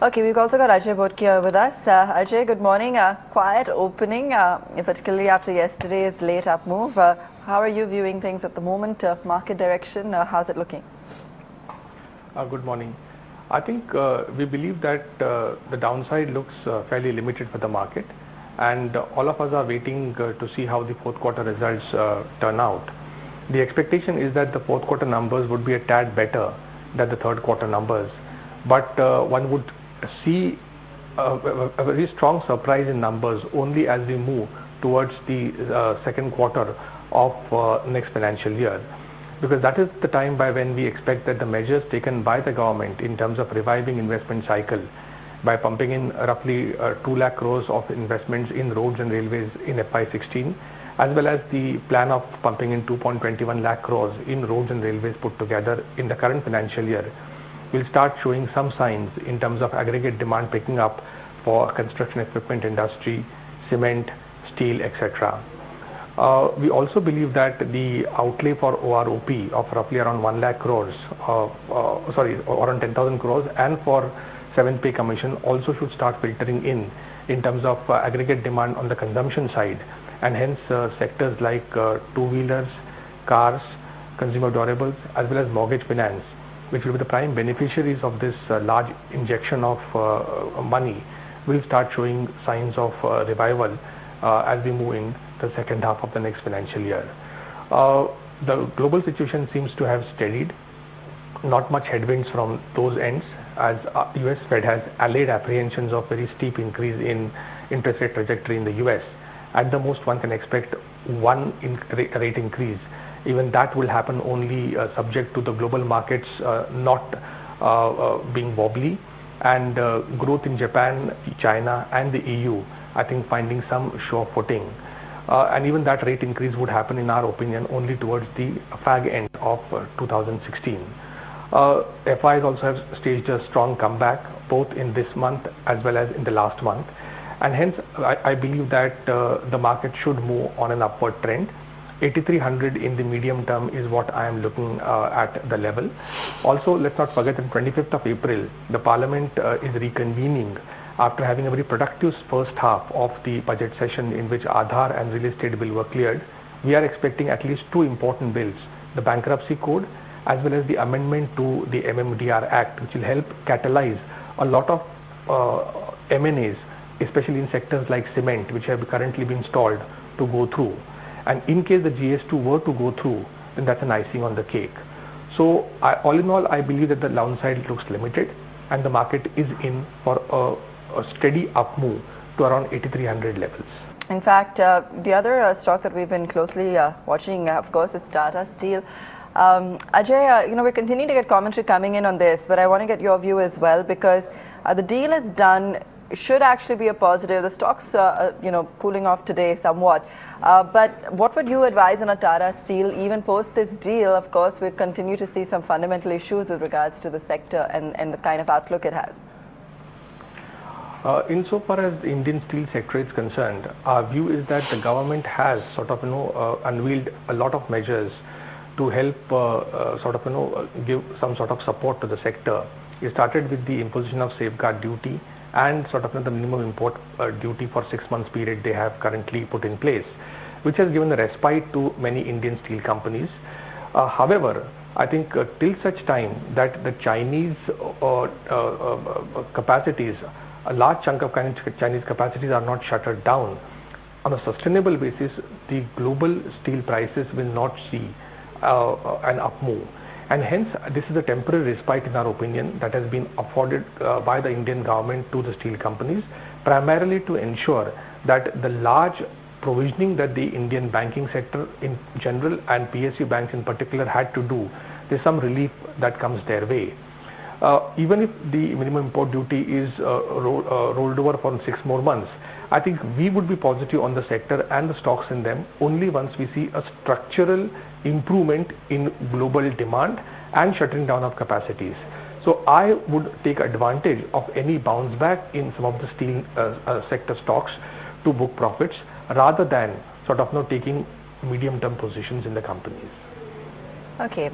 Okay, we've also got Ajay Bhodkia with us. Ajay, good morning. Quiet opening, particularly after yesterday's late up move. How are you viewing things at the moment? Market direction, how's it looking? Good morning. I think we believe that the downside looks fairly limited for the market, and all of us are waiting to see how the fourth quarter results turn out. The expectation is that the fourth quarter numbers would be a tad better than the third quarter numbers, but one would see a very strong surprise in numbers only as we move towards the second quarter of next financial year, because that is the time by when we expect that the measures taken by the government in terms of reviving investment cycle by pumping in roughly 2 lakh crores of investments in roads and railways in FY16, as well as the plan of pumping in 2.21 lakh crores in roads and railways put together in the current financial year, will start showing some signs in terms of aggregate demand picking up for construction equipment industry, cement, steel, etc. We also believe that the outlay for OROP of roughly around 1 lakh crores, around 10,000 crores, and for 7th pay commission also should start filtering in terms of aggregate demand on the consumption side, and hence sectors like two-wheelers, cars, consumer durables, as well as mortgage finance, which will be the prime beneficiaries of this large injection of money, will start showing signs of revival as we move in the second half of the next financial year. The global situation seems to have steadied. Not much headwinds from those ends, as US Fed has allayed apprehensions of very steep increase in interest rate trajectory in the US. At the most, one can expect one rate increase. Even that will happen only subject to the global markets not being wobbly, and growth in Japan, China and the EU, I think, finding some sure footing. And even that rate increase would happen, in our opinion, only towards the fag end of 2016. FIs also have staged a strong comeback both in this month as well as in the last month, and hence I believe that the market should move on an upward trend. 8,300 in the medium term is what I am looking at the level. Also, let's not forget that 25th of April, the Parliament is reconvening after having a very productive first half of the budget session in which Aadhaar and real estate bill were cleared. We are expecting at least two important bills, the bankruptcy code as well as the amendment to the MMDR Act, which will help catalyze a lot of M&As, especially in sectors like cement, which have currently been stalled, to go through. And in case the GS2 were to go through, then that's an icing on the cake. So all in all, I believe that the downside looks limited, and the market is in for a steady up move to around 8,300 levels. In fact, the other stock that we've been closely watching, of course, is Tata Steel. Ajay, we're continuing to get commentary coming in on this, but I want to get your view as well, because the deal is done. Should actually be a positive. The stock's, cooling off today somewhat. But what would you advise on a Tata Steel, even post this deal? Of course, we continue to see some fundamental issues with regards to the sector and the kind of outlook it has. Insofar as the Indian steel sector is concerned, our view is that the government has unveiled a lot of measures to help give some sort of support to the sector. It started with the imposition of safeguard duty and the minimum import duty for 6 months period they have currently put in place, which has given a respite to many Indian steel companies. However, I think till such time that the Chinese capacities, a large chunk of Chinese capacities are not shuttered down, on a sustainable basis, the global steel prices will not see an up move. And hence, this is a temporary respite, in our opinion, that has been afforded by the Indian government to the steel companies, primarily to ensure that the large provisioning that the Indian banking sector in general and PSU banks in particular had to do, there's some relief that comes their way. Even if the minimum import duty is rolled over for 6 more months, I think we would be positive on the sector and the stocks in them only once we see a structural improvement in global demand and shutting down of capacities. So I would take advantage of any bounce back in some of the steel sector stocks to book profits, rather than taking medium-term positions in the companies. Okay.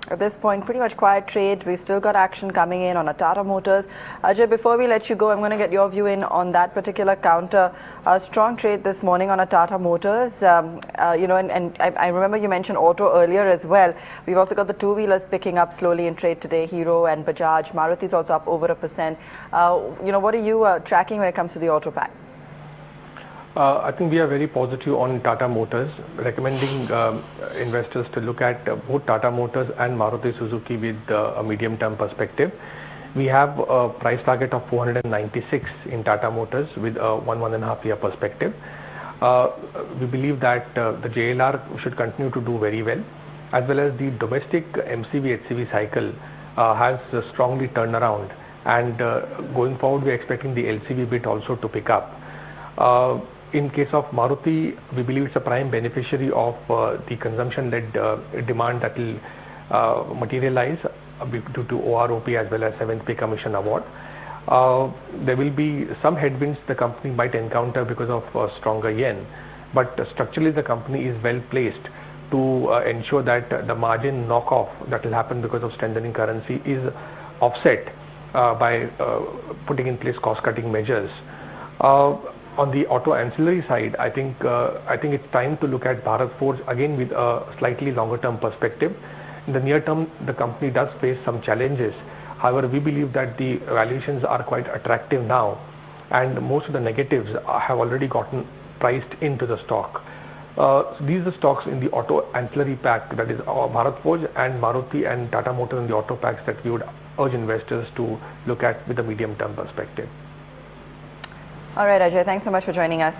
At this point, pretty much quiet trade. We've still got action coming in on a Tata Motors. Ajay, before we let you go, I'm going to get your view in on that particular counter. A strong trade this morning on a Tata Motors. And I remember you mentioned auto earlier as well. We've also got the two-wheelers picking up slowly in trade today. Hero and Bajaj. Maruti's also up over 1%. What are you tracking when it comes to the auto pack? I think we are very positive on Tata Motors, recommending investors to look at both Tata Motors and Maruti Suzuki with a medium-term perspective. We have a price target of 496 in Tata Motors with a 1.5 year perspective. We believe that the JLR should continue to do very well, as well as the domestic MCV HCV cycle has strongly turned around, and going forward we are expecting the LCV bit also to pick up. In case of Maruti, we believe it's a prime beneficiary of the consumption-led demand that will materialize due to OROP as well as 7th Pay Commission award. There will be some headwinds the company might encounter because of stronger yen, but structurally the company is well placed to ensure that the margin knockoff that will happen because of strengthening currency is offset by putting in place cost-cutting measures. On the auto ancillary side, I think it's time to look at Bharat Forge again with a slightly longer term perspective. In the near term, the company does face some challenges. However, we believe that the valuations are quite attractive now, and most of the negatives have already gotten priced into the stock. These are the stocks in the auto ancillary pack, that is Bharat Forge and Maruti and Tata Motors in the auto packs, that we would urge investors to look at with a medium term perspective. All right, Ajay, thanks so much for joining us.